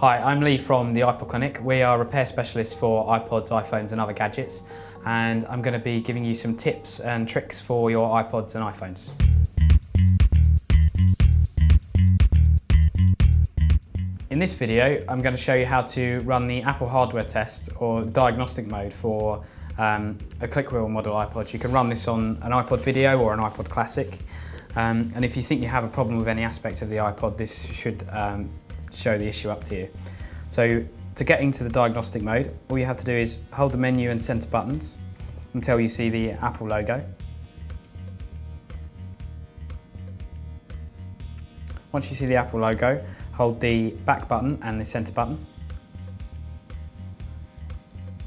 Hi, I'm Lee from the iPod Clinic. We are repair specialists for iPods, iPhones and other gadgets, and I'm going to be giving you some tips and tricks for your iPods and iPhones. In this video, I'm going to show you how to run the Apple hardware test or diagnostic mode for a click wheel model iPod. You can run this on an iPod Video or an iPod Classic, and if you think you have a problem with any aspect of the iPod, this should show the issue up to you. So to get into the diagnostic mode, all you have to do is hold the menu and center buttons until you see the Apple logo. Once you see the Apple logo, hold the back button and the center button.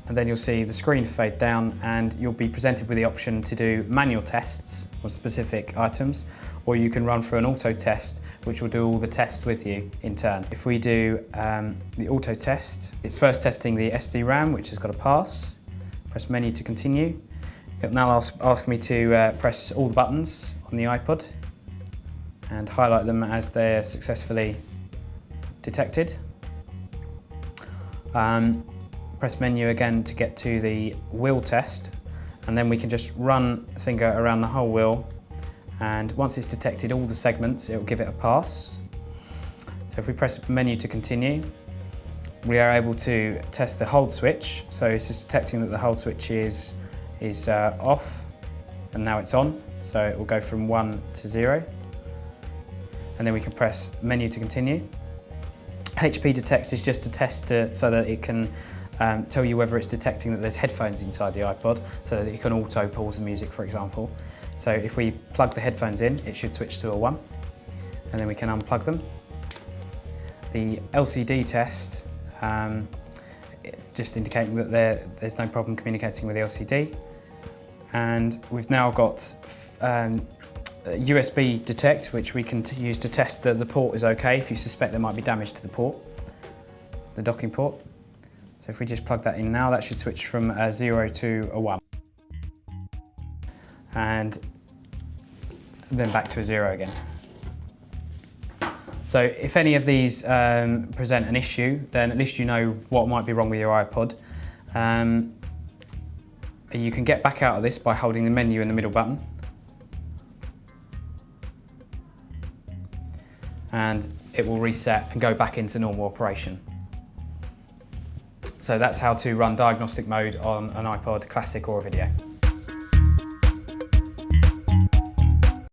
And then you'll see the screen fade down and you'll be presented with the option to do manual tests on specific items, or you can run through an auto test which will do all the tests with you in turn. If we do the auto test, it's first testing the SD RAM, which has got a pass. Press menu to continue. It'll now ask me to press all the buttons on the iPod and highlight them as they're successfully detected. Press menu again to get to the wheel test, and then we can just run a finger around the whole wheel, and once it's detected all the segments, it will give it a pass. So if we press menu to continue, we are able to test the hold switch. So it's just detecting that the hold switch is off, and now it's on, so it will go from 1 to 0. And then we can press menu to continue. HP detects is just a test so that it can tell you whether it's detecting that there's headphones inside the iPod, so that you can auto pause the music, for example. So if we plug the headphones in, it should switch to a 1, and then we can unplug them. The LCD test, just indicating that there's no problem communicating with the LCD. And we've now got USB detect, which we can use to test that the port is okay if you suspect there might be damage to the port, the docking port. So if we just plug that in now, that should switch from a 0 to a 1. And then back to a 0 again. So if any of these present an issue, then at least you know what might be wrong with your iPod. You can get back out of this by holding the menu and the middle button. And it will reset and go back into normal operation. So that's how to run diagnostic mode on an iPod Classic or a Video.